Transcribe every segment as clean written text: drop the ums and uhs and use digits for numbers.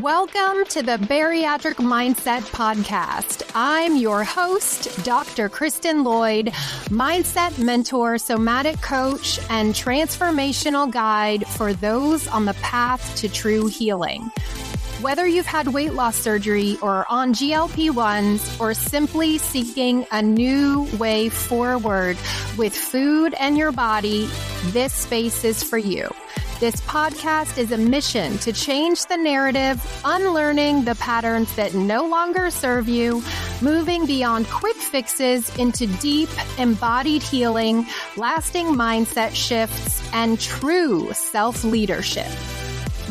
Welcome to the Bariatric Mindset Podcast. I'm your host, Dr. Kristen Lloyd, mindset mentor, somatic coach, and transformational guide for those on the path to true healing. Whether you've had weight loss surgery or on GLP-1s or simply seeking a new way forward with food and your body, this space is for you. This podcast is a mission to change the narrative, unlearning the patterns that no longer serve you, moving beyond quick fixes into deep, embodied healing, lasting mindset shifts, and true self-leadership.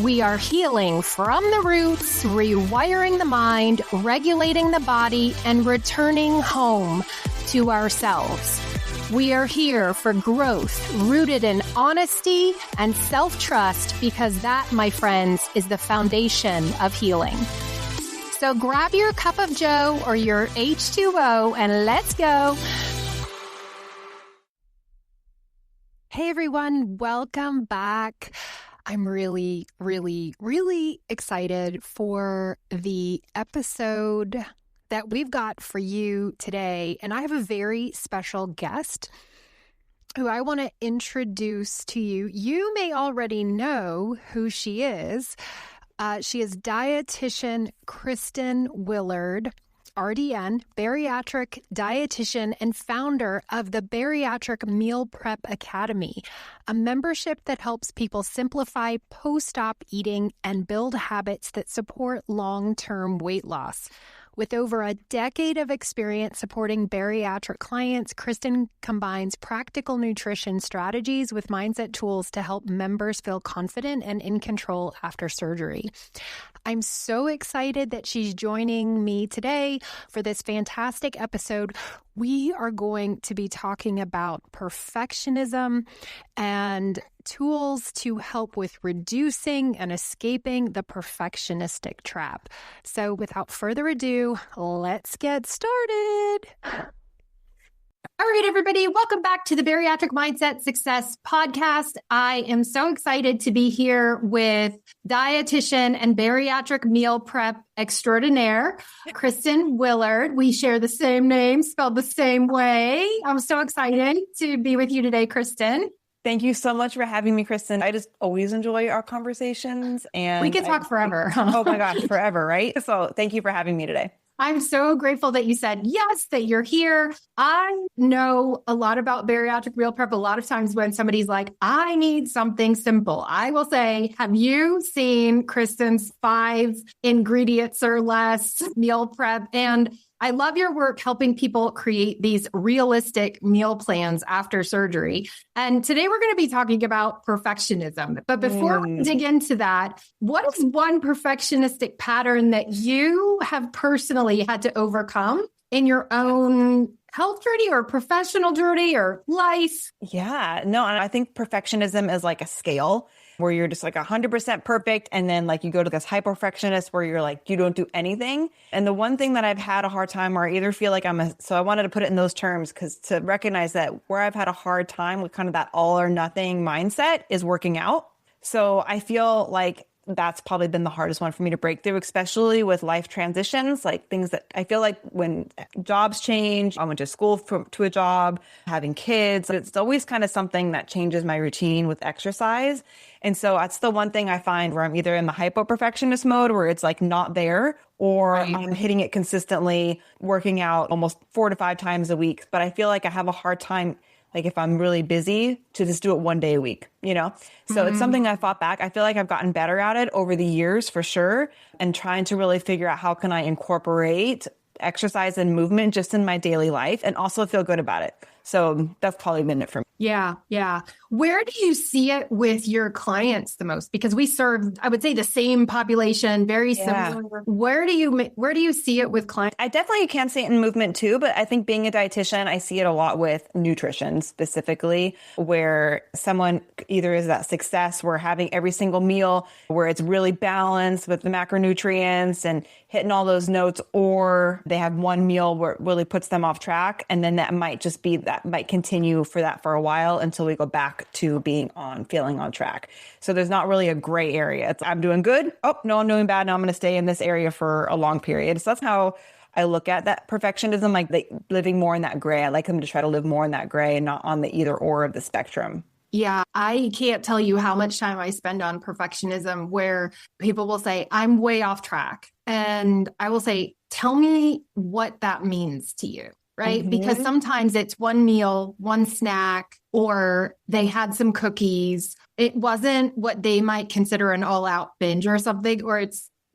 We are healing from the roots, rewiring the mind, regulating the body, and returning home to ourselves. We are here for growth rooted in honesty and self-trust because that, my friends, is the foundation of healing. So grab your cup of joe or your H2O and let's go. Hey everyone, welcome back. I'm really excited for the episode that we've got for you today. And I have a very special guest who I want to introduce to you. You may already know who she is. She is dietitian Kristen Willard, RDN, bariatric dietitian and founder of the Bariatric Meal Prep Academy, a membership that helps people simplify post-op eating and build habits that support long-term weight loss. With over a decade of experience supporting bariatric clients, Kristen combines practical nutrition strategies with mindset tools to help members feel confident and in control after surgery. I'm so excited that she's joining me today for this fantastic episode. We are going to be talking about perfectionism and tools to help with reducing and escaping the perfectionistic trap. So without further ado, let's get started. All right, everybody, welcome back to the Bariatric Mindset Success Podcast. I am so excited to be here with dietitian and bariatric meal prep extraordinaire, Kristen Willard. We share the same name, spelled the same way. I'm so excited to be with you today, Kristen. Thank you so much for having me, Kristen. I just always enjoy our conversations. And we can talk forever. Oh my gosh, forever, right? So thank you for having me today. I'm so grateful that you said yes, that you're here. I know a lot about bariatric meal prep. A lot of times when somebody's like, I need something simple, I will say, have you seen Kristen's 5 ingredients or less meal prep? And I love your work helping people create these realistic meal plans after surgery. And today we're going to be talking about perfectionism. But before we dig into that, what is one perfectionistic pattern that you have personally had to overcome in your own health journey or professional journey or life? Yeah, no, and I think perfectionism is like a scale where you're just like 100% perfect. And then like you go to this hyper-perfectionist where you're like, you don't do anything. And the one thing that I've had a hard time, or I either feel like so I wanted to put it in those terms because to recognize that where I've had a hard time with kind of that all or nothing mindset is working out. So I feel like that's probably been the hardest one for me to break through, especially with life transitions, like things that I feel like when jobs change, I went to school to a job, having kids, it's always kind of something that changes my routine with exercise. And so that's the one thing I find where I'm either in the hypo-perfectionist mode where it's like not there, or I'm hitting it consistently, working out almost 4 to 5 times a week. But I feel like I have a hard time, like if I'm really busy, to just do it 1 day a week, you know? So it's something I fought back. I feel like I've gotten better at it over the years for sure. And trying to really figure out how can I incorporate exercise and movement just in my daily life and also feel good about it. So that's probably been it for me. Yeah. Where do you see it with your clients the most? Because we serve, I would say, the same population, very similar. Where do you see it with clients? I definitely can see it in movement too, but I think being a dietitian, I see it a lot with nutrition specifically, where someone either is that success, where having every single meal where it's really balanced with the macronutrients and hitting all those notes, or they have one meal where it really puts them off track. And then that might just be that that might continue for a while until we go back to feeling on track. So there's not really a gray area. It's I'm doing good. Oh, no, I'm doing bad. Now I'm going to stay in this area for a long period. So that's how I look at that perfectionism, like living more in that gray. I like them to try to live more in that gray and not on the either or of the spectrum. Yeah, I can't tell you how much time I spend on perfectionism where people will say, I'm way off track. And I will say, tell me what that means to you, right? Mm-hmm. Because sometimes it's one meal, one snack, or they had some cookies. It wasn't what they might consider an all out binge or something, or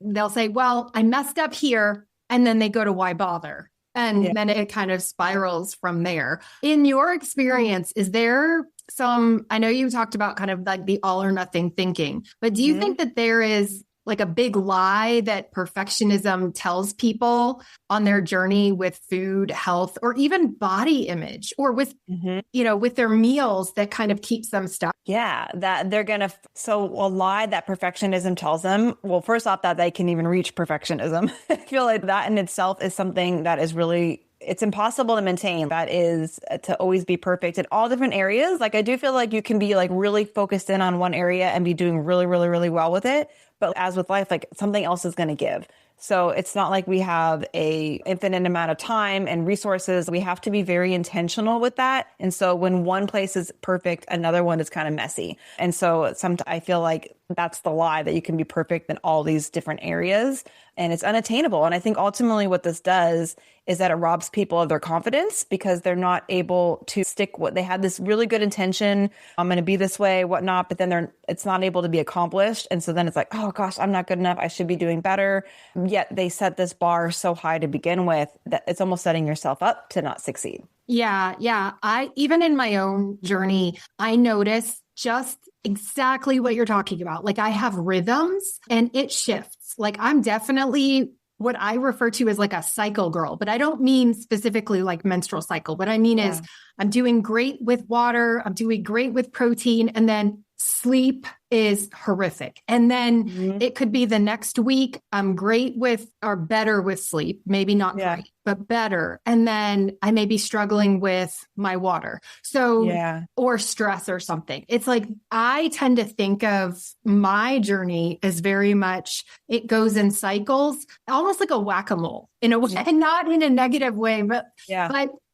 they'll say, well, I messed up here. And then they go to why bother? And then it kind of spirals from there. In your experience, is there I know you talked about kind of like the all or nothing thinking, but do you think that there is like a big lie that perfectionism tells people on their journey with food, health, or even body image, or with, with their meals that kind of keeps them stuck? Yeah, that they're going to, so a lie that perfectionism tells them, well, first off, that they can even reach perfectionism. I feel like that in itself is something that is really, it's impossible to maintain. That is to always be perfect in all different areas. Like I do feel like you can be like really focused in on one area and be doing really, really, really well with it. But as with life, like something else is going to give. So it's not like we have a infinite amount of time and resources. We have to be very intentional with that. And so when one place is perfect, another one is kind of messy. And so I feel like that's the lie, that you can be perfect in all these different areas and it's unattainable. And I think ultimately what this does is that it robs people of their confidence because they're not able to stick what they had this really good intention. I'm going to be this way, whatnot, but then it's not able to be accomplished. And so then it's like, oh gosh, I'm not good enough. I should be doing better. Yet they set this bar so high to begin with that it's almost setting yourself up to not succeed. Yeah. Even in my own journey, I noticed just exactly what you're talking about. Like I have rhythms and it shifts. Like I'm definitely what I refer to as like a cycle girl, but I don't mean specifically like menstrual cycle. What I mean is I'm doing great with water. I'm doing great with protein. And then sleep is horrific. And then it could be the next week, I'm great with or better with sleep, maybe not great, but better. And then I may be struggling with my water. So, or stress or something. It's like, I tend to think of my journey as very much, it goes in cycles, almost like a whack-a-mole in a way, and not in a negative way, but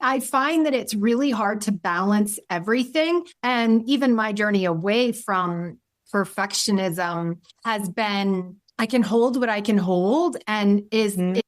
I find that it's really hard to balance everything. And even my journey away from perfectionism has been, I can hold what I can hold. And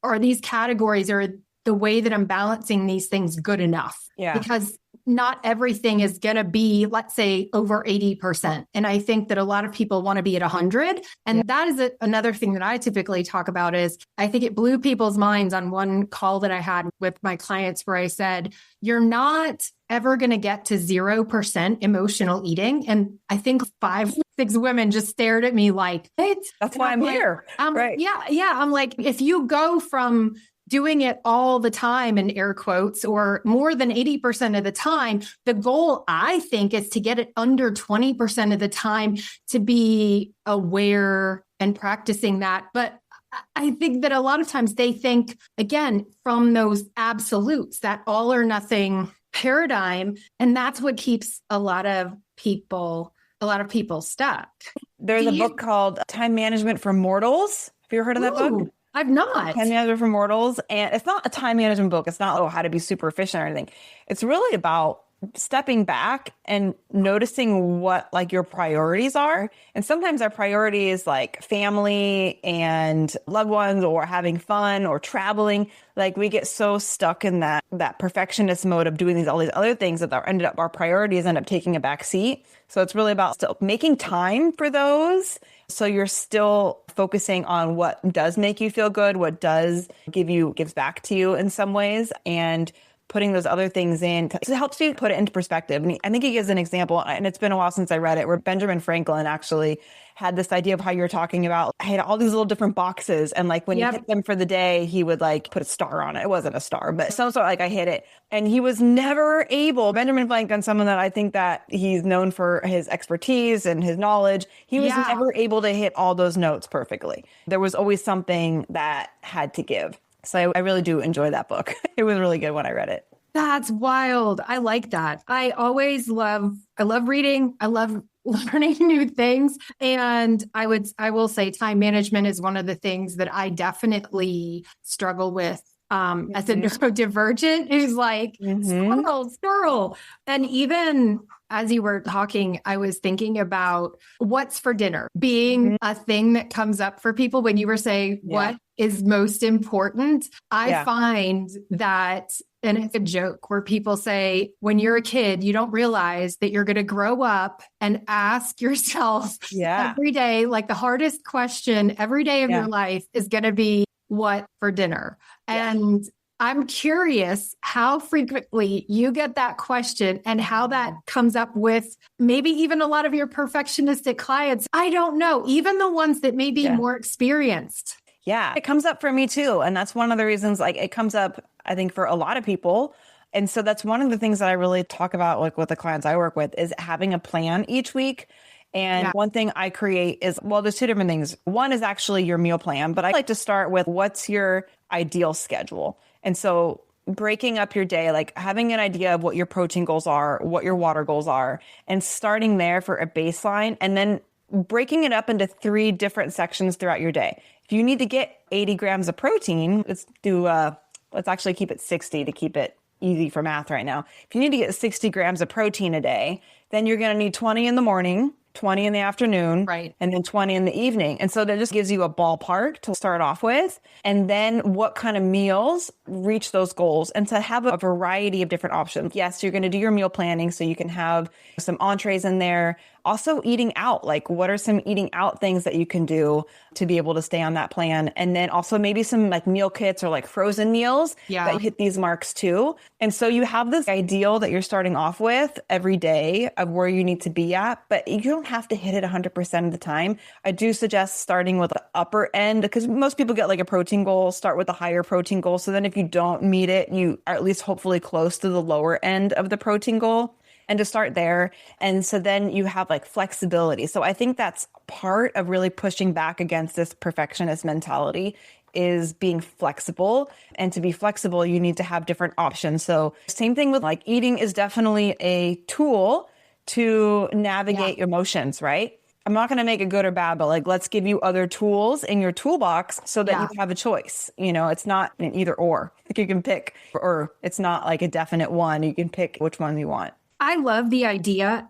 are these categories or the way that I'm balancing these things good enough? Yeah. Because not everything is going to be, let's say, over 80%. And I think that a lot of people want to be at 100. And that is another thing that I typically talk about is I think it blew people's minds on one call that I had with my clients where I said, you're not ever going to get to 0% emotional eating. And I think 5, 6 women just stared at me like, what? That's why I'm here. Right. Yeah. I'm like, if you go from doing it all the time in air quotes, or more than 80% of the time, the goal I think is to get it under 20% of the time to be aware and practicing that. But I think that a lot of times they think, again, from those absolutes, that all or nothing paradigm. And that's what keeps a lot of people stuck. There's a book called Time Management for Mortals. Have you ever heard of that book? I've not. Time Management for Mortals. And it's not a time management book. It's not, how to be super efficient or anything. It's really about stepping back and noticing what like your priorities are. And sometimes our priority is like family and loved ones or having fun or traveling. Like we get so stuck in that perfectionist mode of doing all these other things that our priorities end up taking a back seat. So it's really about still making time for those. So you're still focusing on what does make you feel good, what gives back to you in some ways, and putting those other things in. It helps you put it into perspective. And I think he gives an example, and it's been a while since I read it, where Benjamin Franklin actually had this idea of how you're talking about. I had all these little different boxes. And like when you hit them for the day, he would like put a star on it. It wasn't a star, but some sort of like I hit it. And he was never able, Benjamin Franklin, someone that I think that he's known for his expertise and his knowledge. He was never able to hit all those notes perfectly. There was always something that had to give. So I really do enjoy that book. It was really good when I read it. That's wild. I like that. I love reading. I love learning new things. And I will say time management is one of the things that I definitely struggle with. As a neurodivergent who's like, squirrel. And even as you were talking, I was thinking about what's for dinner being a thing that comes up for people when you were saying what is most important. I find that, and it's a joke where people say, when you're a kid, you don't realize that you're going to grow up and ask yourself every day, like the hardest question every day of your life is going to be, what for dinner? And I'm curious how frequently you get that question and how that comes up with maybe even a lot of your perfectionistic clients. I don't know, even the ones that may be more experienced. Yeah, it comes up for me too. And that's one of the reasons, like it comes up, I think, for a lot of people. And so that's one of the things that I really talk about, like with the clients I work with, is having a plan each week. And one thing I create is, well, there's two different things. One is actually your meal plan, but I like to start with what's your ideal schedule. And so breaking up your day, like having an idea of what your protein goals are, what your water goals are, and starting there for a baseline, and then breaking it up into 3 different sections throughout your day. If you need to get 80 grams of protein, let's actually keep it 60 to keep it easy for math right now. If you need to get 60 grams of protein a day, then you're going to need 20 in the morning, 20 in the afternoon, and then 20 in the evening. And so that just gives you a ballpark to start off with. And then what kind of meals reach those goals, and to have a variety of different options. Yes, you're going to do your meal planning so you can have some entrees in there. Also eating out, like what are some eating out things that you can do to be able to stay on that plan? And then also maybe some like meal kits or like frozen meals that hit these marks too. And so you have this ideal that you're starting off with every day of where you need to be at, but you don't have to hit it 100% of the time. I do suggest starting with the upper end, because most people get like a protein goal, start with a higher protein goal. So then if you don't meet it, you are at least hopefully close to the lower end of the protein goal. And to start there. And so then you have like flexibility. So I think that's part of really pushing back against this perfectionist mentality, is being flexible. And to be flexible, you need to have different options. So same thing with like eating is definitely a tool to navigate emotions, right? I'm not going to make it good or bad, but like, let's give you other tools in your toolbox so that you have a choice. You know, it's not an either or. Like you can pick, or it's not like a definite one. You can pick which one you want. I love the idea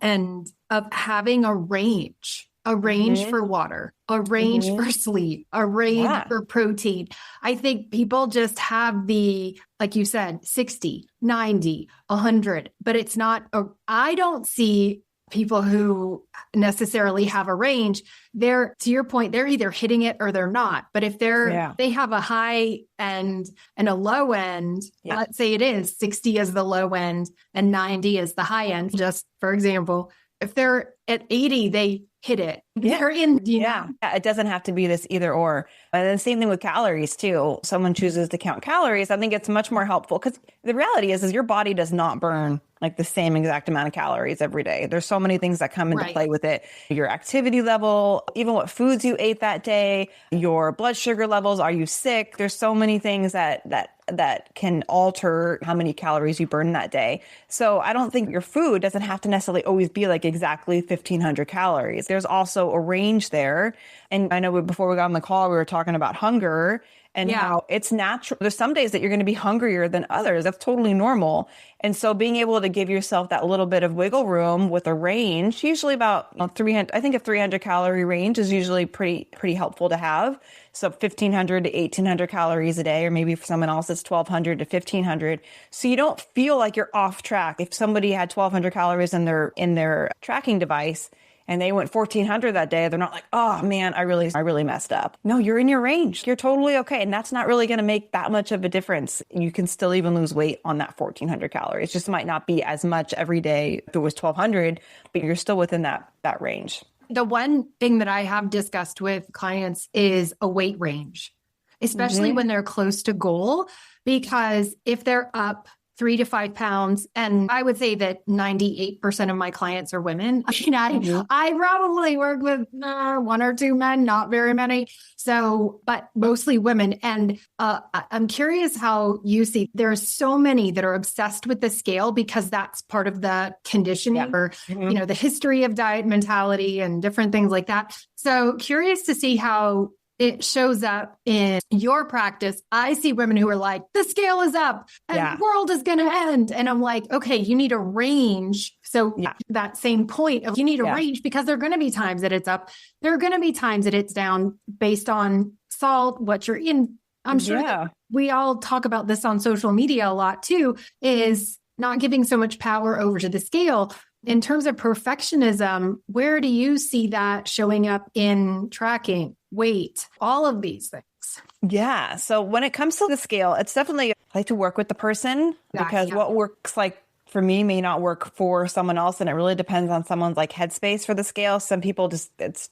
of having a range for water, a range for sleep, a range for protein. I think people just have like you said, 60, 90, 100, but it's not, I don't see people who necessarily have a range. To your point, they're either hitting it or they're not. But if they have a high end and a low end, let's say it is 60 is the low end and 90 is the high end. Just for example, if they're at 80, they hit it. They're in, know? It doesn't have to be this either or. And then same thing with calories too. Someone chooses to count calories. I think it's much more helpful, because the reality is your body does not burn like the same exact amount of calories every day. There's so many things that come into play with it. Your activity level, even what foods you ate that day, your blood sugar levels, are you sick? There's so many things that can alter how many calories you burn that day. So I don't think your food doesn't have to necessarily always be like exactly 1,500 calories. There's also a range there. And I know before we got on the call, we were talking about hunger and how it's natural. There's some days that you're going to be hungrier than others. That's totally normal. And so being able to give yourself that little bit of wiggle room with a range, usually about 300, I think a 300 calorie range is usually pretty helpful to have. So 1,500 to 1,800 calories a day, or maybe for someone else, it's 1,200 to 1,500. So you don't feel like you're off track. If somebody had 1,200 calories in their tracking device, and they went 1,400 that day, they're not like, oh man, I really messed up. No, you're in your range. You're totally okay. And that's not really going to make that much of a difference. You can still even lose weight on that 1,400 calories. It just might not be as much every day if it was 1,200, but you're still within that range. The one thing that I have discussed with clients is a weight range, especially when they're close to goal, because if they're up 3 to 5 pounds. And I would say that 98% of my clients are women. I mean, I probably work with one or two men, not very many. So, but mostly women. And I'm curious how you see there's so many that are obsessed with the scale because that's part of the conditioning or, the history of diet mentality and different things like that. So curious to see how it shows up in your practice. I see women who are like, the scale is up and the world is going to end. And I'm like, okay, you need a range. So that same point of you need a range because there are going to be times that it's up. There are going to be times that it's down based on salt, what you're in. I'm sure that we all talk about this on social media a lot too, is not giving so much power over to the scale. In terms of perfectionism, where do you see that showing up in tracking, weight, all of these things? Yeah. So when it comes to the scale, it's definitely, I like to work with the person because what works like for me may not work for someone else. And it really depends on someone's like headspace for the scale. Some people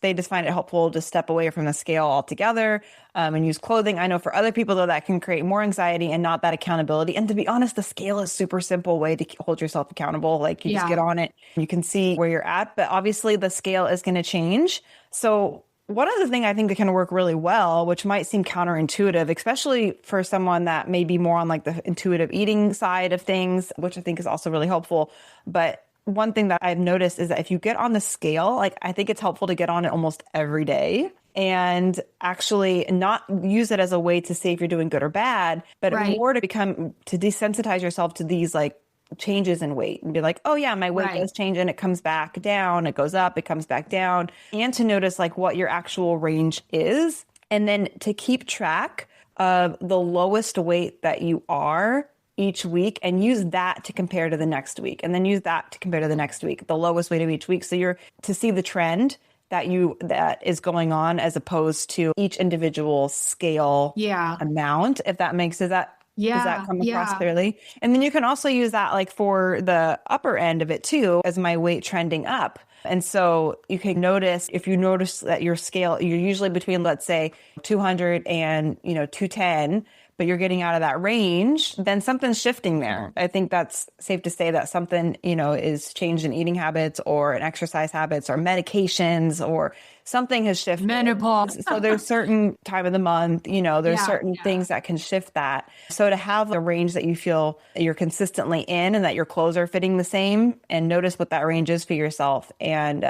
they just find it helpful to step away from the scale altogether and use clothing. I know for other people though, that can create more anxiety and not that accountability. And to be honest, the scale is super simple way to hold yourself accountable. Like you just get on it, you can see where you're at, but obviously the scale is going to change. So one of the things I think that can work really well, which might seem counterintuitive, especially for someone that may be more on like the intuitive eating side of things, which I think is also really helpful. But one thing that I've noticed is that if you get on the scale, like I think it's helpful to get on it almost every day and actually not use it as a way to say if you're doing good or bad, but more to desensitize yourself to these like changes in weight and be like, oh yeah, my weight does change and it comes back down, it goes up, it comes back down, and to notice like what your actual range is. And then to keep track of the lowest weight that you are each week and use that to compare to the next week. And then use that to compare to the next week, the lowest weight of each week. So you're to see the trend that is going on as opposed to each individual scale amount, if that makes does that come across clearly? And then you can also use that like for the upper end of it too, as my weight trending up. And so you can notice, if you notice that your scale, you're usually between, let's say 200 and, 210, but you're getting out of that range, then something's shifting there. I think that's safe to say that something, is changed in eating habits or in exercise habits or medications or something has shifted. Menopause. So there's certain time of the month, there's certain things that can shift that. So to have a range that you feel you're consistently in and that your clothes are fitting the same and notice what that range is for yourself. And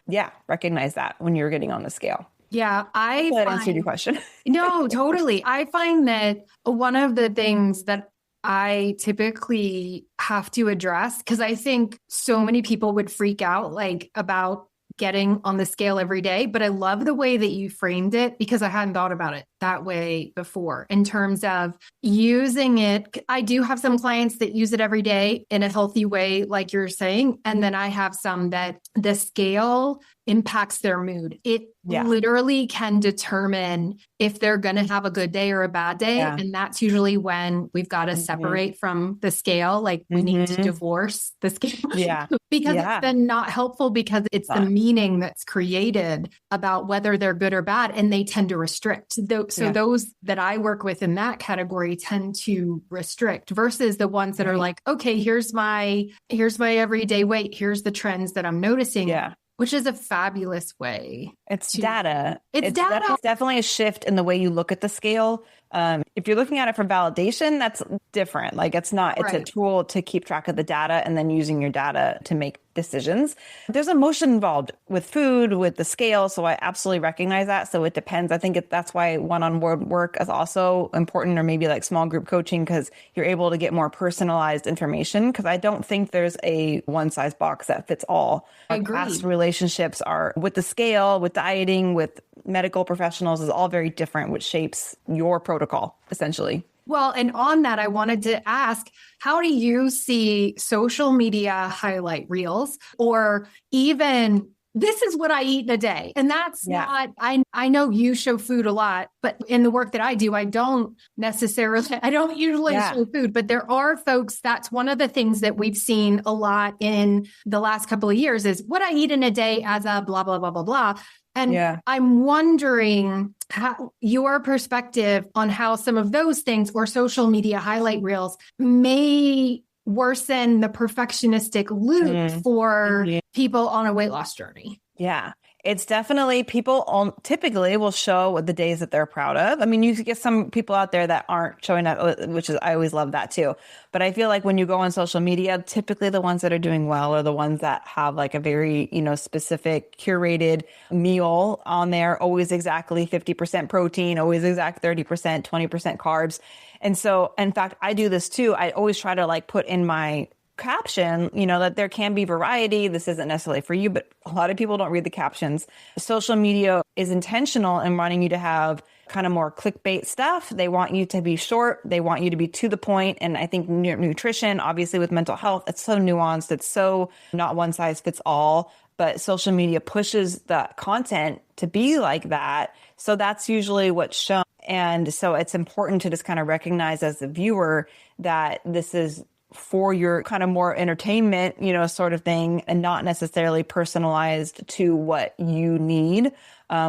recognize that when you're getting on the scale. Yeah, that answered your question. No, totally. I find that one of the things that I typically have to address, because I think so many people would freak out like about getting on the scale every day, but I love the way that you framed it because I hadn't thought about it that way before in terms of using it. I do have some clients that use it every day in a healthy way, like you're saying. And then I have some that the scale impacts their mood. It literally can determine if they're going to have a good day or a bad day. Yeah. And that's usually when we've got to separate from the scale. Like we need to divorce the scale. Yeah. Because it's been not helpful because it's the meaning that's created about whether they're good or bad. And they tend to restrict. So those that I work with in that category tend to restrict versus the ones that are like, okay, here's my everyday weight. Here's the trends that I'm noticing. Yeah. Which is a fabulous way. It's data. It's data. It's definitely a shift in the way you look at the scale. If you're looking at it for validation, that's different. Like it's a tool to keep track of the data and then using your data to make decisions. There's emotion involved with food, with the scale. So I absolutely recognize that. So it depends. I think that's why one-on-one work is also important, or maybe like small group coaching, because you're able to get more personalized information. Because I don't think there's a one size box that fits all. I agree. Past relationships are with the scale, with dieting, with medical professionals is all very different, which shapes your protocol essentially. Well, and on that, I wanted to ask, how do you see social media highlight reels or even this is what I eat in a day? And that's not, I know you show food a lot, but in the work that I do, I don't usually show food, but there are folks, that's one of the things that we've seen a lot in the last couple of years is what I eat in a day as a blah, blah, blah, blah, blah. And I'm wondering how your perspective on how some of those things or social media highlight reels may worsen the perfectionistic loop for people on a weight loss journey. Yeah. It's definitely people typically will show the days that they're proud of. I mean, you get some people out there that aren't showing that, which is, I always love that too. But I feel like when you go on social media, typically the ones that are doing well are the ones that have like a very, specific curated meal on there, always exactly 50% protein, always exact 30%, 20% carbs. And so, in fact, I do this too. I always try to like put in my caption, that there can be variety. This isn't necessarily for you, but a lot of people don't read the captions. Social media is intentional in wanting you to have kind of more clickbait stuff. They want you to be short. They want you to be to the point. And I think nutrition, obviously with mental health, it's so nuanced. It's so not one size fits all, but social media pushes the content to be like that. So that's usually what's shown. And so it's important to just kind of recognize as the viewer that this is for your kind of more entertainment, sort of thing, and not necessarily personalized to what you need,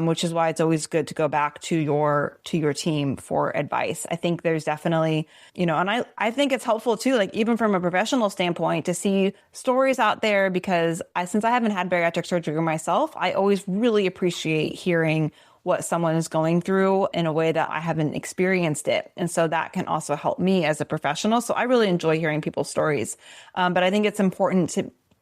which is why it's always good to go back to your team for advice. I think there's definitely, and I think it's helpful too, like even from a professional standpoint, to see stories out there, because since I haven't had bariatric surgery myself, I always really appreciate hearing what someone is going through in a way that I haven't experienced it. And so that can also help me as a professional. So I really enjoy hearing people's stories. But I think it's important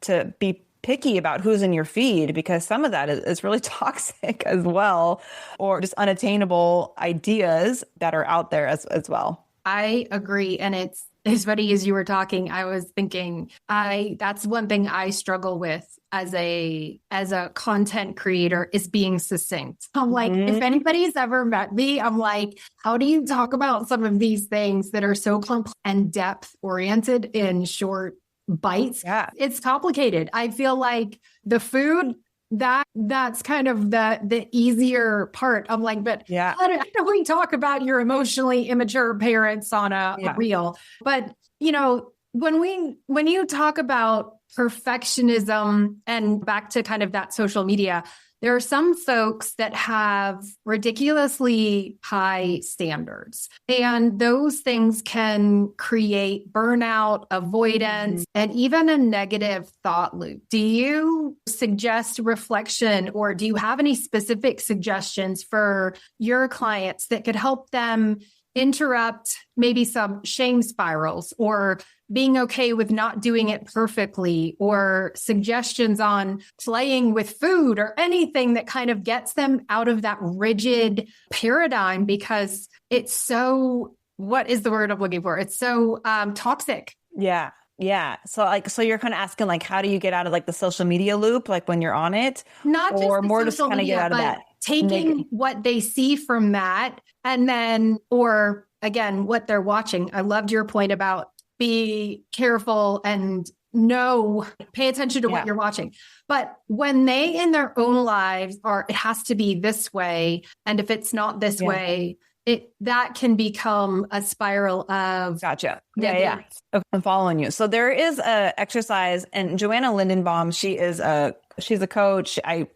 to be picky about who's in your feed, because some of that is really toxic as well, or just unattainable ideas that are out there as well. I agree. And it's funny, as you were talking, I was thinking that's one thing I struggle with as a content creator, is being succinct. I'm like, if anybody's ever met me, I'm like, how do you talk about some of these things that are so complex and depth oriented in short bites? Yeah. It's complicated. I feel like the food, that's kind of the easier part. I'm like, but yeah, how do we talk about your emotionally immature parents on a reel? But when you talk about perfectionism, and back to kind of that social media, there are some folks that have ridiculously high standards, and those things can create burnout, avoidance, and even a negative thought loop. Do you suggest reflection, or do you have any specific suggestions for your clients that could help them interrupt maybe some shame spirals, or being okay with not doing it perfectly, or suggestions on playing with food, or anything that kind of gets them out of that rigid paradigm? Because it's so, what is the word I'm looking for? It's so toxic. Yeah. Yeah. So you're kind of asking, like, how do you get out of like the social media loop, like when you're on it? Not just or more social just kind of media, get out of but that. taking what they see from that, and then, or again, what they're watching. I loved your point about be careful and pay attention to what you're watching. But when they in their own lives it has to be this way, and if it's not this way, that can become a spiral of Gotcha. Yeah. Okay, I'm following you. So there is a exercise, and Joanna Lindenbaum, she's a coach. I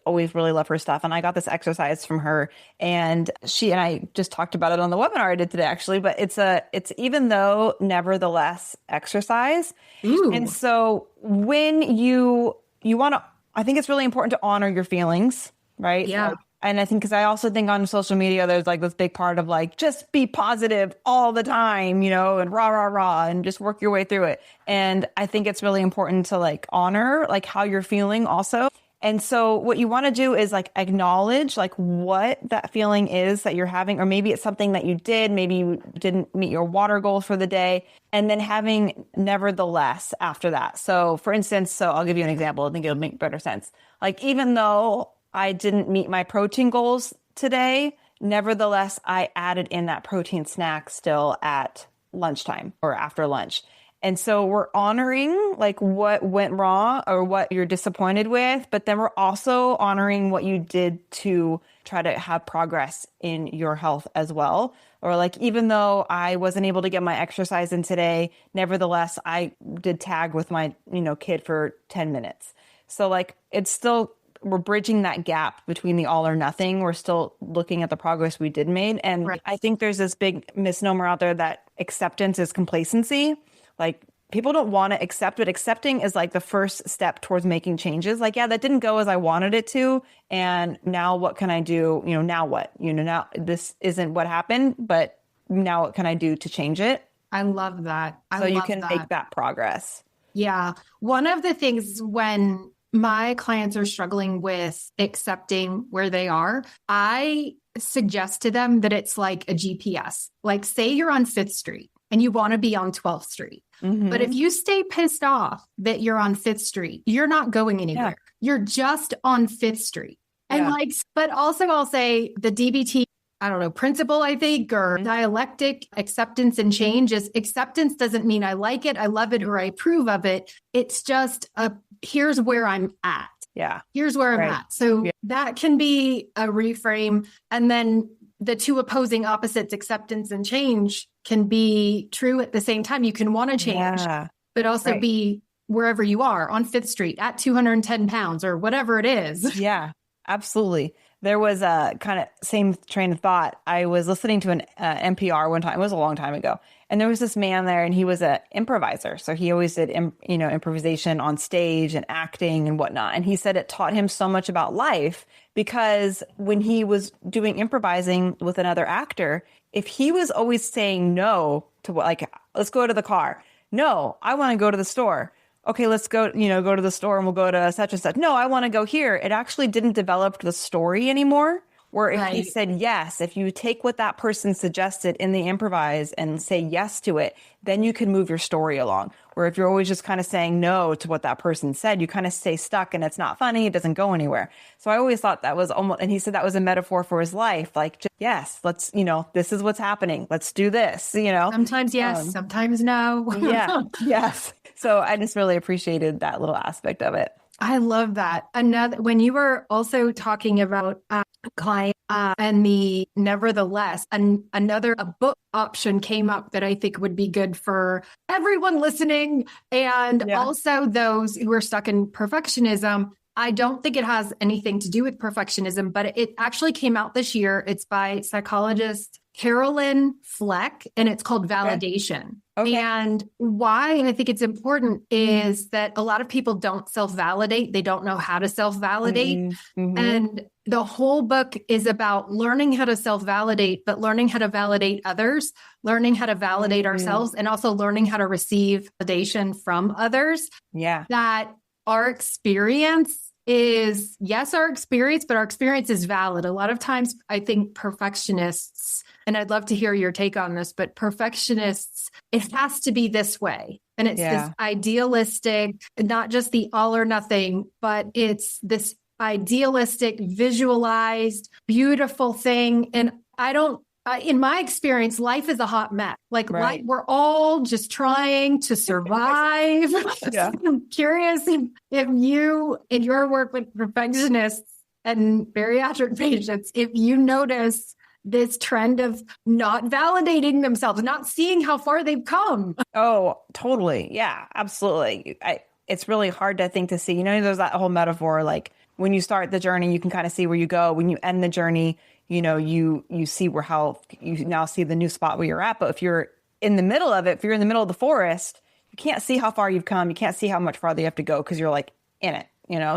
always really love her stuff. And I got this exercise from her, and I just talked about it on the webinar I did today, actually, but it's even though, nevertheless exercise. Ooh. And so when you want to, I think it's really important to honor your feelings, right? Yeah. And I think, because I also think on social media, there's like this big part of like, just be positive all the time, and rah, rah, rah, and just work your way through it. And I think it's really important to like honor like how you're feeling also. And so what you want to do is like acknowledge like what that feeling is that you're having, or maybe it's something that you did, maybe you didn't meet your water goal for the day, and then having nevertheless after that. So for instance, I'll give you an example. I think it'll make better sense. Like, even though I didn't meet my protein goals today, nevertheless, I added in that protein snack still at lunchtime or after lunch. And so we're honoring like what went wrong or what you're disappointed with, but then we're also honoring what you did to try to have progress in your health as well. Or like, even though I wasn't able to get my exercise in today, nevertheless, I did tag with my, kid for 10 minutes. So like, it's still, we're bridging that gap between the all or nothing. We're still looking at the progress we did make. And I think there's this big misnomer out there that acceptance is complacency. Like, people don't want to accept, but accepting is like the first step towards making changes. Like, yeah, that didn't go as I wanted it to. And now what can I do? Now what? Now this isn't what happened, but now what can I do to change it? I love that. So you can make that progress. Yeah. One of the things when my clients are struggling with accepting where they are, I suggest to them that it's like a GPS. Like, say you're on Fifth Street and you want to be on 12th Street. But if you stay pissed off that you're on Fifth Street, you're not going anywhere. You're just on Fifth Street. And but also I'll say the DBT, I don't know, principle, I think, or dialectic acceptance and change is acceptance doesn't mean I like it, I love it, or I approve of it. It's just here's where I'm at. Yeah. Here's where I'm at. So that can be a reframe. And then the two opposing opposites, acceptance and change, can be true at the same time. You can want to change, but also be wherever you are on Fifth Street at 210 pounds or whatever it is. Yeah, absolutely. There was a kind of same train of thought. I was listening to an NPR one time. It was a long time ago. And there was this man there, and he was an improviser. So he always did, improvisation on stage and acting and whatnot. And he said it taught him so much about life, because when he was doing improvising with another actor, if he was always saying no to let's go to the car. No, I want to go to the store. Okay, let's go, go to the store and we'll go to such and such. No, I want to go here. It actually didn't develop the story anymore. Where if he said yes, if you take what that person suggested in the improvise and say yes to it, then you can move your story along. Where if you're always just kind of saying no to what that person said, you kind of stay stuck and it's not funny. It doesn't go anywhere. So I always thought that was almost, and he said that was a metaphor for his life. Like, just, yes, let's, this is what's happening. Let's do this, Sometimes yes, sometimes no. Yes. So I just really appreciated that little aspect of it. I love that. When you were also talking about client and the nevertheless, a book option came up that I think would be good for everyone listening, and also those who are stuck in perfectionism. I don't think it has anything to do with perfectionism, but it actually came out this year. It's by psychologist Carolyn Fleck, and it's called Validation. Okay. And why I think it's important is that a lot of people don't self-validate. They don't know how to self-validate. And the whole book is about learning how to self-validate, but learning how to validate others, learning how to validate ourselves, and also learning how to receive validation from others. Yeah. That our experience is, yes, our experience, but our experience is valid. A lot of times I think perfectionists, and I'd love to hear your take on this, but perfectionists, it has to be this way. And it's this idealistic, not just the all or nothing, but it's this idealistic, visualized, beautiful thing. And in my experience, life is a hot mess. Life, we're all just trying to survive. I'm curious if you, in your work with perfectionists and bariatric patients, if you notice this trend of not validating themselves, not seeing how far they've come. Oh, totally. Yeah, absolutely. It's really hard, I think, to see. There's that whole metaphor, like when you start the journey, you can kind of see where you go. When you end the journey, you see how you now see the new spot where you're at. But if you're in the middle of it, if you're in the middle of the forest, you can't see how far you've come. You can't see how much farther you have to go because you're like in it,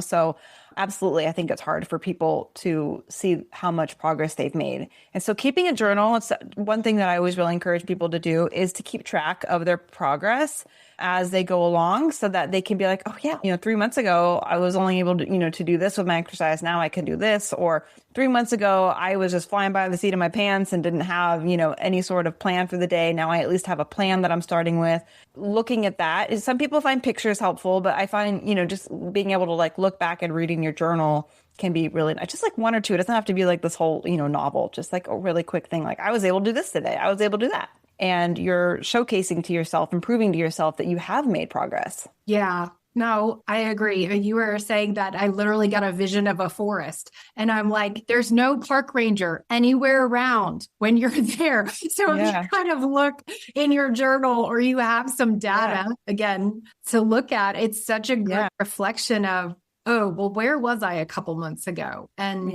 So absolutely, I think it's hard for people to see how much progress they've made. And so keeping a journal, it's one thing that I always really encourage people to do is to keep track of their progress as they go along so that they can be like, oh yeah, 3 months ago, I was only able to, to do this with my exercise. Now I can do this. Or 3 months ago, I was just flying by the seat of my pants and didn't have, any sort of plan for the day. Now I at least have a plan that I'm starting with. Looking at that is, some people find pictures helpful, but I find, just being able to look back and reading your journal can be really nice. Just one or two. It doesn't have to be this whole, novel, just a really quick thing. I was able to do this today. I was able to do that. And you're showcasing to yourself and proving to yourself that you have made progress. Yeah, no, I agree. You were saying that I literally got a vision of a forest, and I'm like, there's no park ranger anywhere around when you're there. So if you kind of look in your journal or you have some data again to look at, it's such a great reflection of, oh, well, where was I a couple months ago? And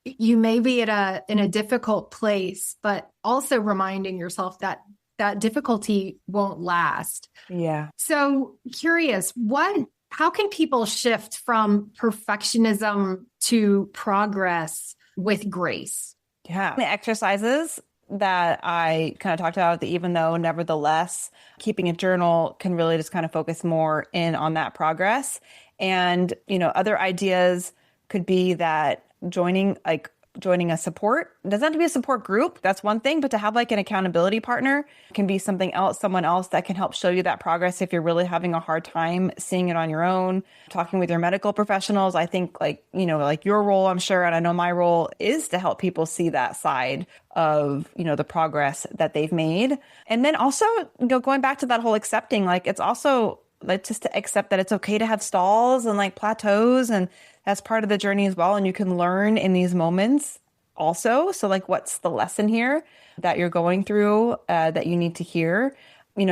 you may be in a difficult place, but also reminding yourself that that difficulty won't last. Yeah. So curious, how can people shift from perfectionism to progress with grace? Yeah. The exercises that I kind of talked about, that even though nevertheless, keeping a journal can really just kind of focus more in on that progress. And, other ideas could be that joining a support, it doesn't have to be a support group. That's one thing, but to have like an accountability partner can be something else, someone else that can help show you that progress if you're really having a hard time seeing it on your own. Talking with your medical professionals, I think like your role, I'm sure, and I know my role is to help people see that side of, the progress that they've made. And then also, going back to that whole accepting, like it's also like just to accept that it's okay to have stalls and like plateaus, and that's part of the journey as well. And you can learn in these moments also. So like, what's the lesson here that you're going through that you need to hear?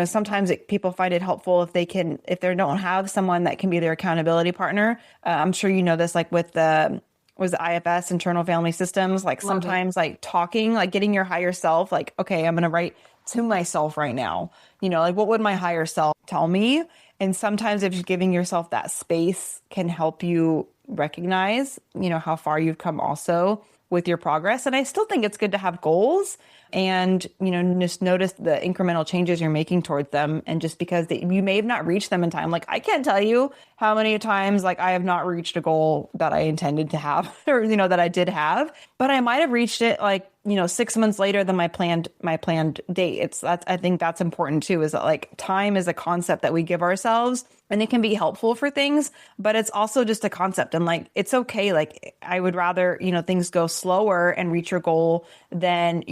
Sometimes people find it helpful if they don't have someone that can be their accountability partner. I'm sure you know this, like with the IFS, internal family systems, like sometimes like talking, like getting your higher self, like, okay, I'm going to write to myself right now, like what would my higher self tell me? And sometimes if giving yourself that space can help you recognize, how far you've come also with your progress. And I still think it's good to have goals and, just notice the incremental changes you're making towards them. And just because you may have not reached them in time, like I can't tell you how many times like I have not reached a goal that I intended to have or, that I did have, but I might have reached it like, 6 months later than my planned date. I think that's important too, is that like time is a concept that we give ourselves and it can be helpful for things, but it's also just a concept. And like, it's okay. Like I would rather, things go slower and reach your goal than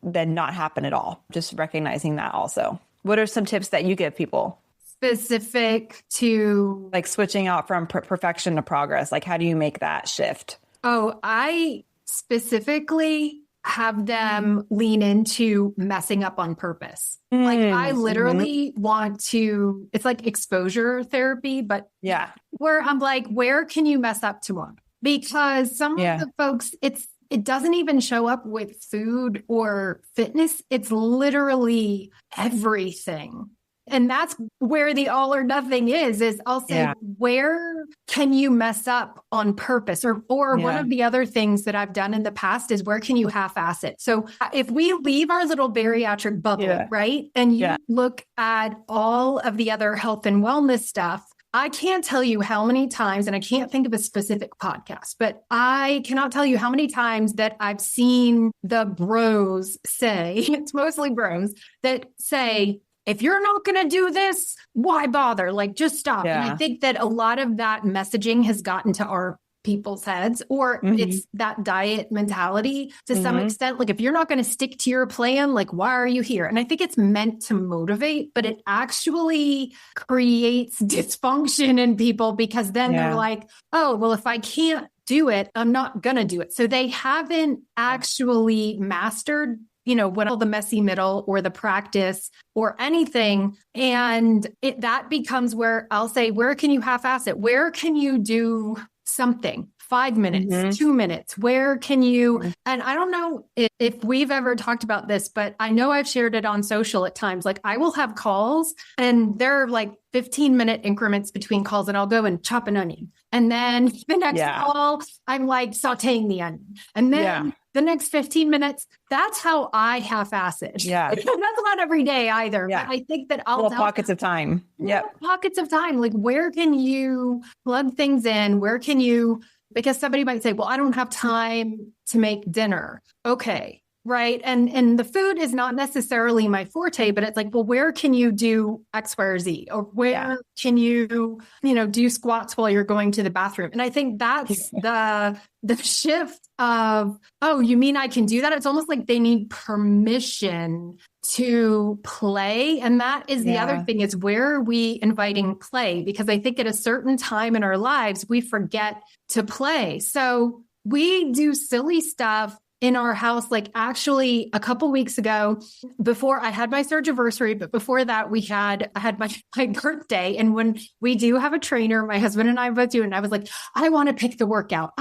not happen at all. Just recognizing that also. What are some tips that you give people? Specific to like switching out from perfection to progress. Like how do you make that shift? Oh, I specifically have them lean into messing up on purpose. Like I literally want to, it's like exposure therapy, but yeah, where I'm like, where can you mess up tomorrow? Because some of the folks, it doesn't even show up with food or fitness. It's literally everything. And that's where the all or nothing is I'll say, where can you mess up on purpose? Or one of the other things that I've done in the past is where can you half-ass it? So if we leave our little bariatric bubble, right? And you look at all of the other health and wellness stuff, I can't tell you how many times, and I can't think of a specific podcast, but I cannot tell you how many times that I've seen the bros say, it's mostly bros, that say, if you're not going to do this, why bother? Like, just stop. Yeah. And I think that a lot of that messaging has gotten to our people's heads, or it's that diet mentality to some extent. Like, if you're not going to stick to your plan, like, why are you here? And I think it's meant to motivate, but it actually creates dysfunction in people because then they're like, oh, well, if I can't do it, I'm not going to do it. So they haven't actually mastered what all the messy middle or the practice or anything. And that becomes where I'll say, where can you half-ass it? Where can you do something? 5 minutes, 2 minutes, where can you, and I don't know if we've ever talked about this, but I know I've shared it on social at times. Like I will have calls and they're like 15-minute increments between calls and I'll go and chop an onion. And then the next call, I'm like sauteing the onion. And then the next 15 minutes, that's how I half-ass it. Yeah. That's not every day either. Yeah. But I think that I'll little pockets of time. Yep. Pockets of time. Like where can you plug things in? Where can you, because somebody might say, well, I don't have time to make dinner. Okay. Right. And the food is not necessarily my forte, but it's like, well, where can you do X, Y, or Z? Or where can you, do squats while you're going to the bathroom? And I think that's the shift of, oh, you mean I can do that? It's almost like they need permission to play. And that is the other thing, is where are we inviting play? Because I think at a certain time in our lives, we forget to play. So we do silly stuff in our house. Like actually a couple weeks ago, before I had my surgiversary, but before that I had my birthday. And when we do have a trainer, my husband and I both do, and I was like, I want to pick the workout.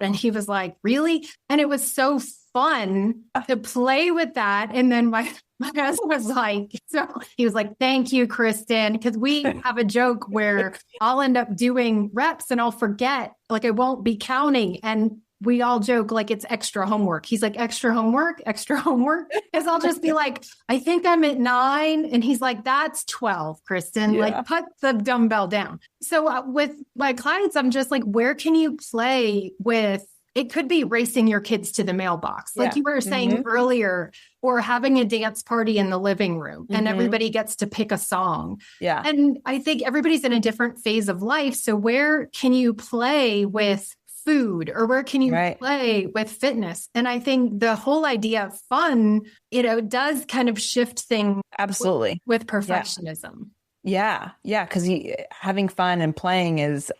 And he was like, really? And it was so fun to play with that. And then My husband was like, so he was like, thank you, Kristen. Because we have a joke where I'll end up doing reps and I'll forget, like I won't be counting. And we all joke like it's extra homework. He's like, extra homework, extra homework. Because I'll just be like, I think I'm at 9. And he's like, that's 12, Kristen. Yeah. Like, put the dumbbell down. So with my clients, I'm just like, where can you play with? It could be racing your kids to the mailbox, like you were saying earlier, or having a dance party in the living room and everybody gets to pick a song. Yeah. And I think everybody's in a different phase of life. So where can you play with food, or where can you play with fitness? And I think the whole idea of fun, does kind of shift things. Absolutely. With perfectionism. Yeah. Because having fun and playing it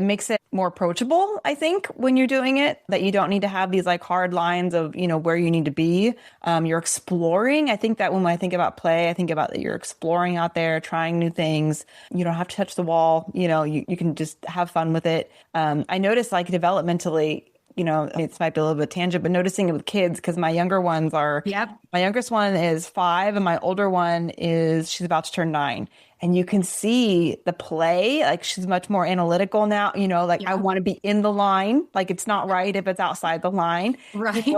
makes it more approachable, I think, when you're doing it, that you don't need to have these like hard lines of, where you need to be. You're exploring. I think that when I think about play, I think about that you're exploring out there, trying new things. You don't have to touch the wall. You can just have fun with it. I noticed like developmentally, it might be a little bit tangent, but noticing it with kids, because my younger ones are, my youngest one is 5 and my older one she's about to turn 9. And you can see the play, like she's much more analytical now, I want to be in the line. Like it's not right if it's outside the line. Right. We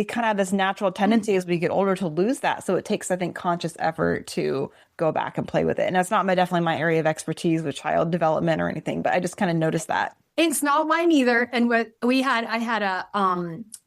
kind of have this natural tendency as we get older to lose that. So it takes, I think, conscious effort to go back and play with it. And that's not definitely my area of expertise with child development or anything, but I just kind of noticed that. It's not mine either. And I had a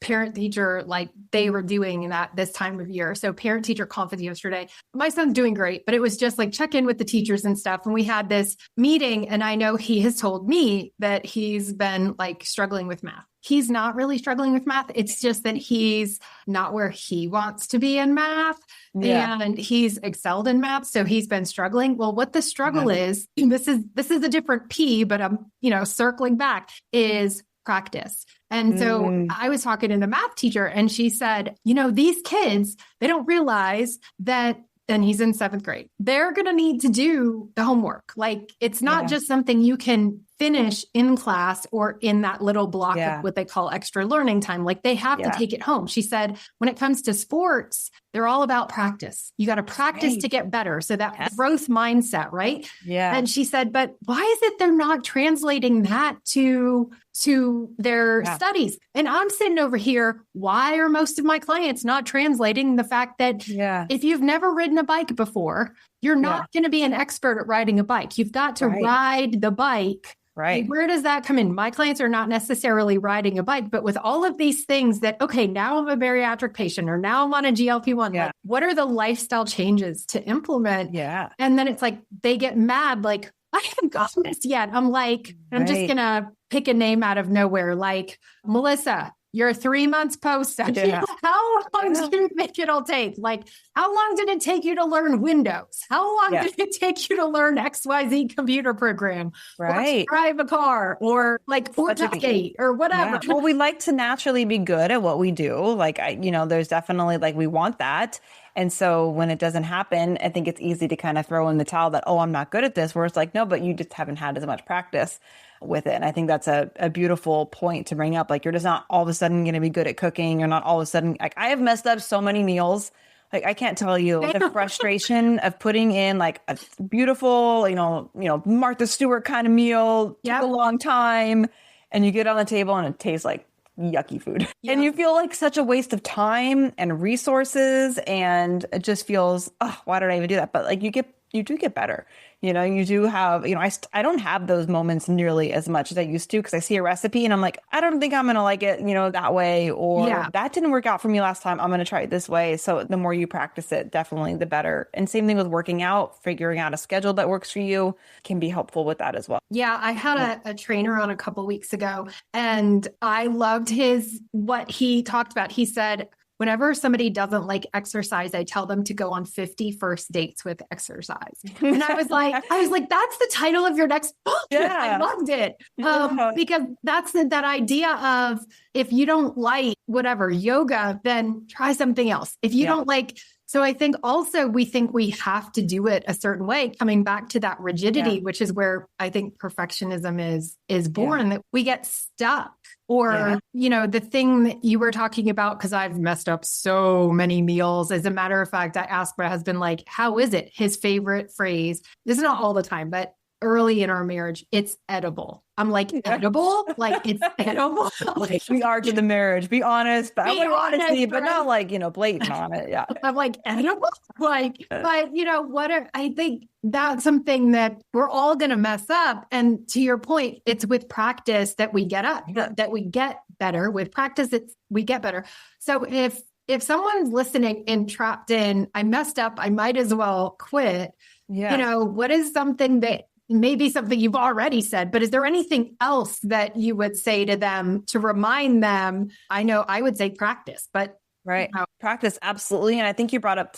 parent teacher, like they were doing that this time of year. So parent teacher conference yesterday. My son's doing great, but it was just like check in with the teachers and stuff. And we had this meeting, and I know he has told me that he's been like struggling with math. He's not really struggling with math. It's just that he's not where he wants to be in math. Yeah. And he's excelled in math. So he's been struggling. Well, what the struggle is, this is a different P, but I'm, circling back, is practice. And so I was talking to the math teacher and she said, these kids, they don't realize that, and he's in 7th grade, they're going to need to do the homework. Like it's not just something you can finish in class or in that little block of what they call extra learning time. Like they have to take it home. She said, when it comes to sports, they're all about practice. You got to practice to get better. So that growth mindset, right? Yeah. And she said, but why is it they're not translating that to their studies? And I'm sitting over here, why are most of my clients not translating the fact that if you've never ridden a bike before, you're not going to be an expert at riding a bike. You've got to ride the bike. Right. Like, where does that come in? My clients are not necessarily riding a bike, but with all of these things that, okay, now I'm a bariatric patient, or now I'm on a GLP-1, like, what are the lifestyle changes to implement? Yeah. And then it's like, they get mad, like, I haven't gotten this yet. I'm like, I'm just going to pick a name out of nowhere. Like, Melissa, you're 3 months post-study. How long do you think it'll take? Like, how long did it take you to learn Windows? How long did it take you to learn XYZ computer program? Right. Or drive a car, or like Fortnite or whatever. Well, we like to naturally be good at what we do. Like, there's definitely like, we want that. And so when it doesn't happen, I think it's easy to kind of throw in the towel that, oh, I'm not good at this, where it's like, no, but you just haven't had as much practice with it. And I think that's a beautiful point to bring up. Like, you're just not all of a sudden going to be good at cooking. You're not all of a sudden, like, I have messed up so many meals. Like, I can't tell you the frustration of putting in like a beautiful, Martha Stewart kind of meal, took a long time, and you get on the table and it tastes like yucky food. And you feel like such a waste of time and resources, and it just feels, oh, why did I even do that? But like, you do get better. You do have, I don't have those moments nearly as much as I used to, because I see a recipe and I'm like, I don't think I'm going to like it, that way, or that didn't work out for me last time, I'm going to try it this way. So the more you practice it, definitely the better. And same thing with working out, figuring out a schedule that works for you can be helpful with that as well. Yeah. I had a trainer on a couple weeks ago, and I loved what he talked about. He said, whenever somebody doesn't like exercise, I tell them to go on 50 first dates with exercise. And I was like, that's the title of your next book. Yeah. I loved it. Because that's that idea of, if you don't like whatever yoga, then try something else. If you don't like, so I think also we think we have to do it a certain way, coming back to that rigidity, which is where I think perfectionism is born, that we get stuck Or, Yeah. the thing that you were talking about, because I've messed up so many meals. As a matter of fact, I asked my husband, like, how is it? His favorite phrase, this is not all the time, but early in our marriage, it's edible. I'm like, Yeah. edible? Like, it's edible? Like, We are to the marriage. Be honest, but I be want honesty, honest, but not right? like, blatant on it. Yeah. I'm like, edible? Like, but I think that's something that we're all going to mess up. And to your point, it's with practice that we get up, that we get better. With practice, we get better. So if someone's listening and trapped in, I messed up, I might as well quit. Yeah. What is something that maybe something you've already said, but is there anything else that you would say to them to remind them? I know I would say practice, but Right. Practice. Absolutely. And I think you brought up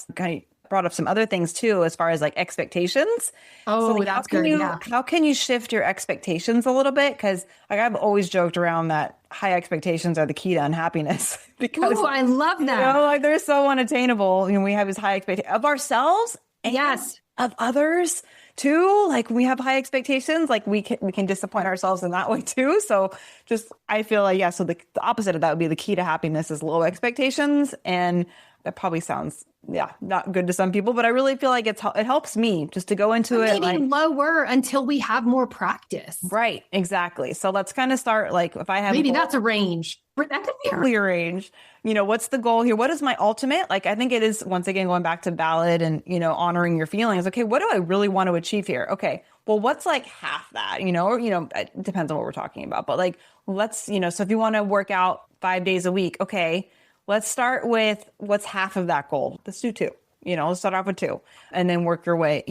some other things too, as far as like expectations. So oh, like, that's good. Yeah. how can you shift your expectations a little bit? Cause like I've always joked around that high expectations are the key to unhappiness because, Ooh, I love that. like they're so unattainable. We have this high expectation of ourselves and Yes. of others too. Like we have high expectations, like we can disappoint ourselves in that way too. So just, I feel like, yeah. So the opposite of that would be the key to happiness is low expectations. And that probably sounds, yeah, not good to some people, but I really feel like it helps me just to go into it. Maybe Like, lower until we have more practice. right, exactly. So let's kind of start like if I have Maybe that's a range. That could be clear range. What's the goal here? What is my ultimate? Like, I think it is, once again, going back to ballot and, honoring your feelings. Okay, what do I really want to achieve here? Okay, well, what's like half that, or, it depends on what we're talking about, but like, let's, so if you want to work out 5 days a week, okay, let's start with what's half of that goal. Let's do two. Let's start off with two and then work your way,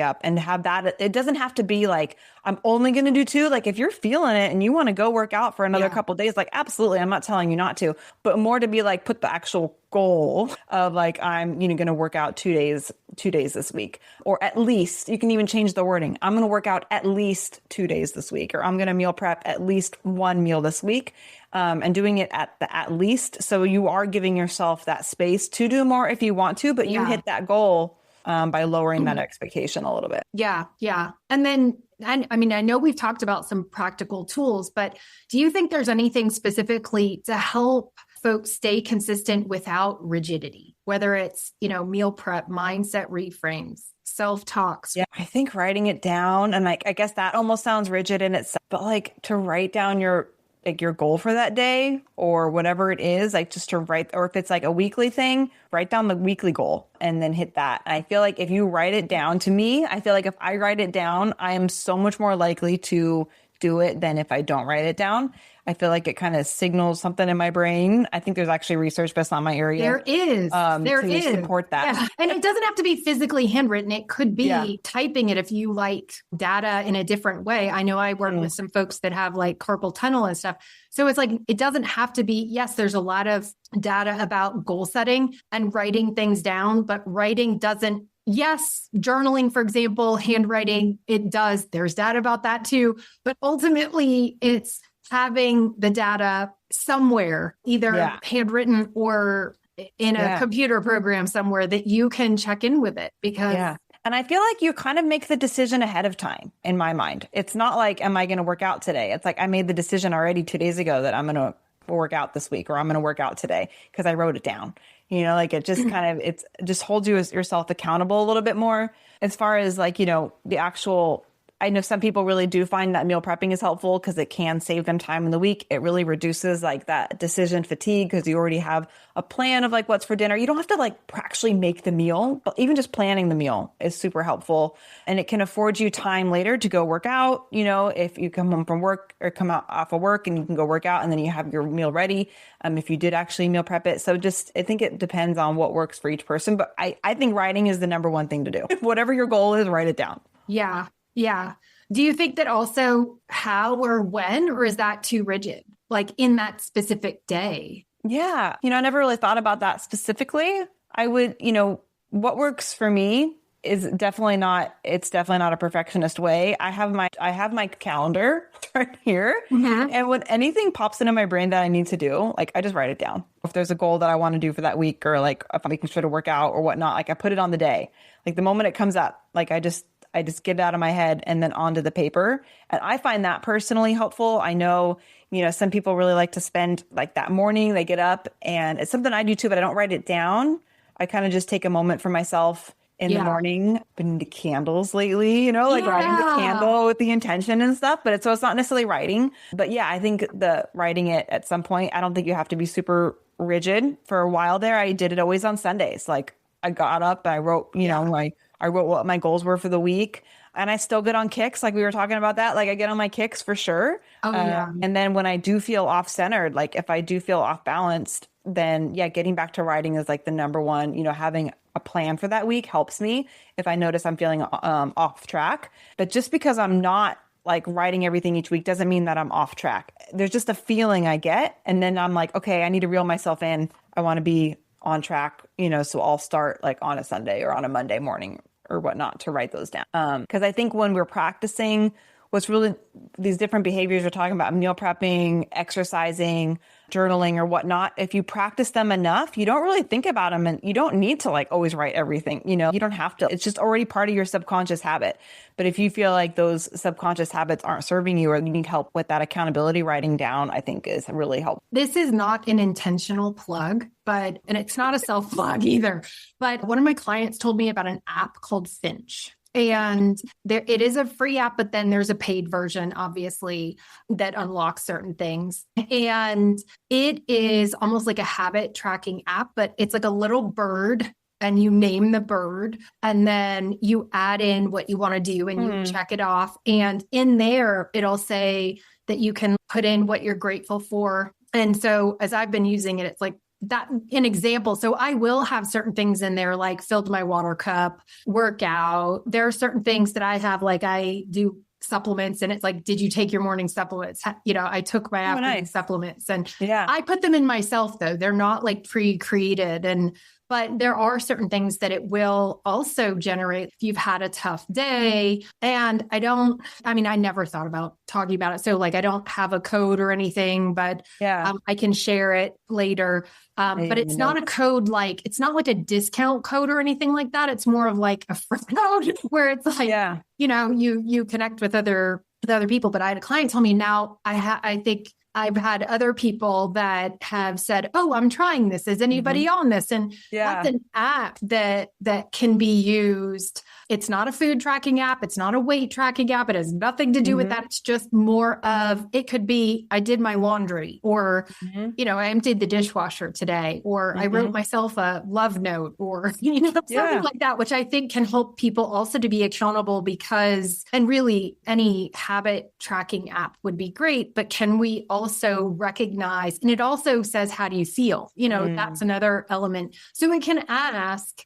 up and have that. It doesn't have to be like, I'm only going to do two. Like if you're feeling it and you want to go work out for another couple of days, like absolutely. I'm not telling you not to, but more to be like, put the actual goal of like, I'm, going to work out 2 days this week, or at least you can even change the wording. I'm going to work out at least 2 days this week, or I'm going to meal prep at least one meal this week. And doing it at least. So you are giving yourself that space to do more if you want to, but you hit that goal by lowering that expectation a little bit. Yeah. Yeah. And then, I mean, I know we've talked about some practical tools, but do you think there's anything specifically to help folks stay consistent without rigidity, whether it's, meal prep, mindset reframes, self-talks? Yeah, I think writing it down, and like, I guess that almost sounds rigid in itself, but like to write down your goal for that day or whatever it is, like just to write, or if it's like a weekly thing, write down the weekly goal and then hit that. And I feel like if you write it down, to me, I feel like if I write it down, I am so much more likely to do it than if I don't write it down. I feel like it kind of signals something in my brain. I think there's actually research, but it's not my area. There is. There is. Support that. Yeah. And it doesn't have to be physically handwritten. It could be typing it if you like data in a different way. I know I work with some folks that have like carpal tunnel and stuff. So it's like, it doesn't have to be, yes, there's a lot of data about goal setting and writing things down, but writing doesn't. Yes, journaling, for example, handwriting, it does. There's data about that too. But ultimately, it's having the data somewhere, either handwritten or in a computer program somewhere that you can check in with it. Because and I feel like you kind of make the decision ahead of time in my mind. It's not like, am I going to work out today? It's like, I made the decision already 2 days ago that I'm going to work out this week, or I'm going to work out today because I wrote it down. Like it just kind of, it just holds yourself accountable a little bit more as far as like, the actual, I know some people really do find that meal prepping is helpful because it can save them time in the week. It really reduces like that decision fatigue because you already have a plan of like what's for dinner. You don't have to like actually make the meal, but even just planning the meal is super helpful. And it can afford you time later to go work out. If you come home from work or come out off of work and you can go work out and then you have your meal ready. If you did actually meal prep it. So just, I think it depends on what works for each person. But I think writing is the number one thing to do. Whatever your goal is, write it down. Yeah. Yeah. Do you think that also how or when, or is that too rigid? Like in that specific day? Yeah. I never really thought about that specifically. I would, what works for me is definitely not a perfectionist way. I have my calendar right here. Mm-hmm. And when anything pops into my brain that I need to do, like I just write it down. If there's a goal that I want to do for that week, or like if I'm making sure to work out or whatnot, like I put it on the day. Like the moment it comes up, like I just get it out of my head and then onto the paper. And I find that personally helpful. I know, some people really like to spend like that morning, they get up, and it's something I do too, but I don't write it down. I kind of just take a moment for myself in the morning. I've been into candles lately, like writing the candle with the intention and stuff, but so it's not necessarily writing. But yeah, I think the writing it at some point, I don't think you have to be super rigid. For a while there, I did it always on Sundays. Like I got up, I wrote, I wrote what my goals were for the week. And I still get on kicks. Like we were talking about that. Like I get on my kicks for sure. Oh, yeah. And then when I do feel off centered, like if I do feel off balanced, then yeah, getting back to writing is like the number one, having a plan for that week helps me if I notice I'm feeling off track. But just because I'm not like writing everything each week doesn't mean that I'm off track. There's just a feeling I get. And then I'm like, okay, I need to reel myself in. I want to be on track, so I'll start like on a Sunday or on a Monday morning or whatnot to write those down. Because I think when we're practicing what's really these different behaviors we're talking about, meal prepping, exercising, journaling or whatnot, if you practice them enough, you don't really think about them and you don't need to like always write everything, you don't have to. It's just already part of your subconscious habit. But if you feel like those subconscious habits aren't serving you or you need help with that accountability, writing down, I think is really helpful. This is not an intentional plug, and it's not a self plug either. But one of my clients told me about an app called Finch. And it is a free app, but then there's a paid version, obviously, that unlocks certain things. And it is almost like a habit tracking app, but it's like a little bird and you name the bird and then you add in what you want to do and you check it off. And in there, it'll say that you can put in what you're grateful for. And so as I've been using it, it's like, that an example. So I will have certain things in there, like filled my water cup, workout. There are certain things that I have, like I do supplements and it's like, did you take your morning supplements? I took my afternoon supplements and I put them in myself though. They're not like pre-created but there are certain things that it will also generate if you've had a tough day. And I never thought about talking about it. So like, I don't have a code or anything, but I can share it later. But it's not a code, like, it's not like a discount code or anything like that. It's more of like a free code where it's like, you connect with other people. But I had a client tell me now I think I've had other people that have said, oh, I'm trying this. Is anybody on this? And that's an app that can be used. It's not a food tracking app. It's not a weight tracking app. It has nothing to do with that. It's just more of, it could be, I did my laundry or, I emptied the dishwasher today, or I wrote myself a love note or, something like that, which I think can help people also to be accountable and really any habit tracking app would be great, but can we also recognize, and it also says, how do you feel? That's another element. So it can ask,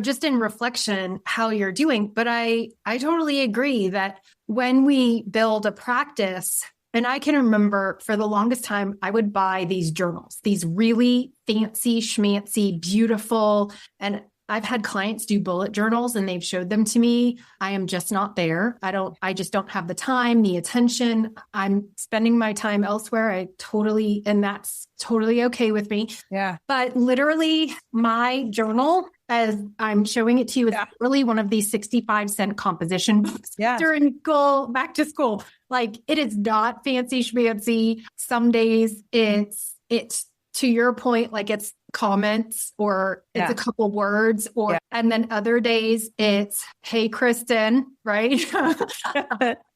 just in reflection, how you're doing. But I totally agree that when we build a practice, and I can remember for the longest time, I would buy these journals, these really fancy, schmancy, beautiful, and I've had clients do bullet journals and they've showed them to me. I am just not there. I just don't have the time, the attention. I'm spending my time elsewhere. And that's totally okay with me. Yeah. But literally my journal, as I'm showing it to you, is really one of these 65-cent composition books during back to school. Like it is not fancy schmancy. Some days it's to your point, like it's comments or it's a couple words and then other days it's, hey, Kristen, right?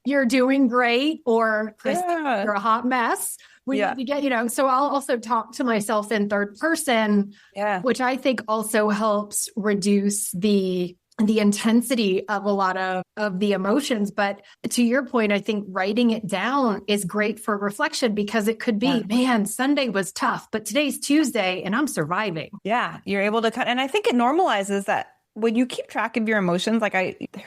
You're doing great. Or Kristen, you're a hot mess. We need to get, so I'll also talk to myself in third person, which I think also helps reduce the intensity of a lot of the emotions. But to your point, I think writing it down is great for reflection because it could be, man, Sunday was tough, but today's Tuesday and I'm surviving. Yeah. You're able to cut. And I think it normalizes that when you keep track of your emotions, like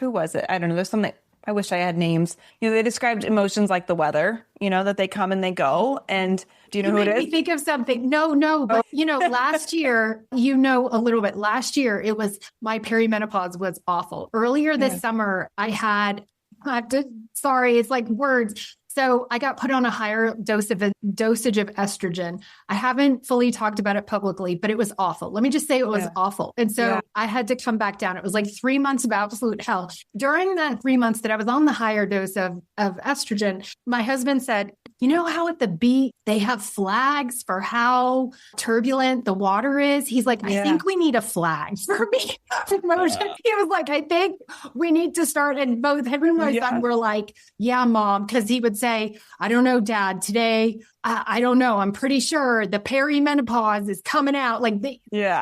who was it? I don't know. There's something, I wish I had names. They described emotions like the weather, that they come and they go. And do you know who it is? Think of something. No. But, last year, a little bit. Last year, it was my perimenopause was awful. Earlier this summer, it's like words. So I got put on a higher dosage of estrogen. I haven't fully talked about it publicly, but it was awful. Let me just say it was awful. And so I had to come back down. It was like 3 months of absolute hell. During that 3 months that I was on the higher dose of estrogen, my husband said, you know how at the beach they have flags for how turbulent the water is? He's like, I think we need a flag for me. He was like, I think we need to start. And both him and my son were like, yeah, mom. Cause he would say, I don't know, dad, today, I don't know. I'm pretty sure the perimenopause is coming out. Like they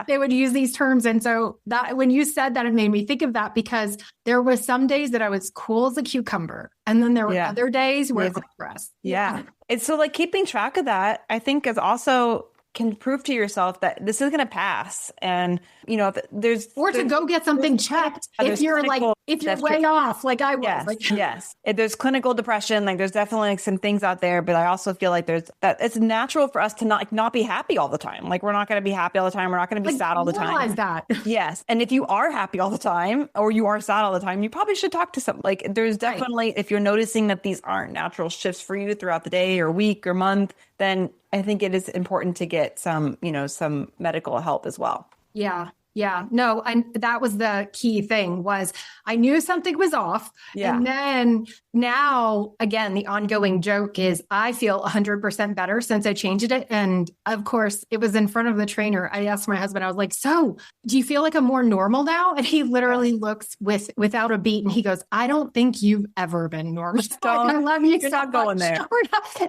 would use these terms. And so that when you said that, it made me think of that because there was some days that I was cool as a cucumber. And then there were other days where it was stress. Yeah. It's so like keeping track of that, I think is also can prove to yourself that this is going to pass. And, you know, there's to go get something checked if you're way off, like I was. Yes. There's clinical depression. Like there's definitely like some things out there, but I also feel like it's natural for us to not be happy all the time. Like we're not going to be happy all the time. We're not going to be sad all the time. Realize that. Yes. And if you are happy all the time or you are sad all the time, you probably should talk to some, like there's definitely, if you're noticing that these aren't natural shifts for you throughout the day or week or month, then I think it is important to get some medical help as well. Yeah. Yeah, no, and that was the key thing was I knew something was off. Yeah. And then now, again, the ongoing joke is I feel 100% better since I changed it. And of course, it was in front of the trainer. I asked my husband, I was like, so do you feel like I'm more normal now? And he literally looks without a beat and he goes, I don't think you've ever been normal. I love you. You're not going there.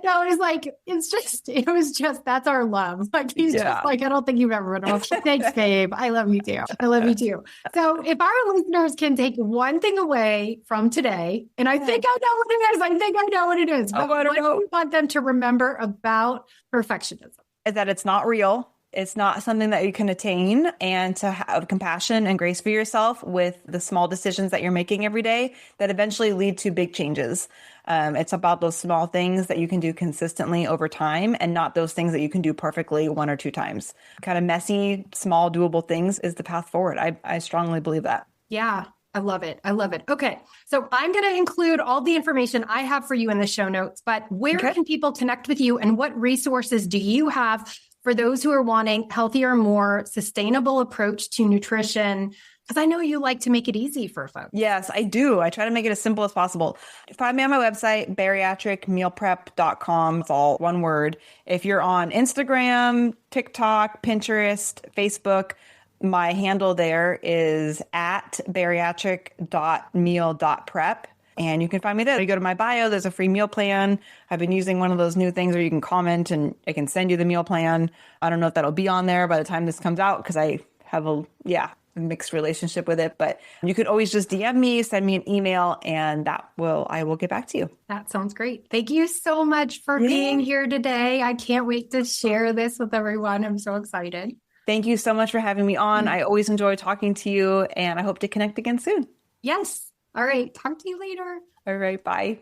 No, it was like, it was just, that's our love. Like, he's just like, I don't think you've ever been normal. Thanks, babe. I love you too. I love you too. So if our listeners can take one thing away from today, and I think I know what it is. I think I know what it is. But what do you want them to remember about perfectionism? Is that it's not real. It's not something that you can attain, and to have compassion and grace for yourself with the small decisions that you're making every day that eventually lead to big changes. It's about those small things that you can do consistently over time and not those things that you can do perfectly one or two times. Kind of messy, small, doable things is the path forward. I strongly believe that. Yeah. I love it. I love it. Okay. So I'm going to include all the information I have for you in the show notes, but where can people connect with you and what resources do you have for those who are wanting healthier, more sustainable approach to nutrition? Because I know you like to make it easy for folks. Yes, I do. I try to make it as simple as possible. Find me on my website, bariatricmealprep.com. It's all one word. If you're on Instagram, TikTok, Pinterest, Facebook, my handle there is at bariatric.meal.prep. And you can find me there. You go to my bio, there's a free meal plan. I've been using one of those new things where you can comment and I can send you the meal plan. I don't know if that'll be on there by the time this comes out because I have a mixed relationship with it. But you could always just DM me, send me an email, and I will get back to you. That sounds great. Thank you so much for being here today. I can't wait to share this with everyone. I'm so excited. Thank you so much for having me on. I always enjoy talking to you, and I hope to connect again soon. Yes. All right. Talk to you later. All right. Bye.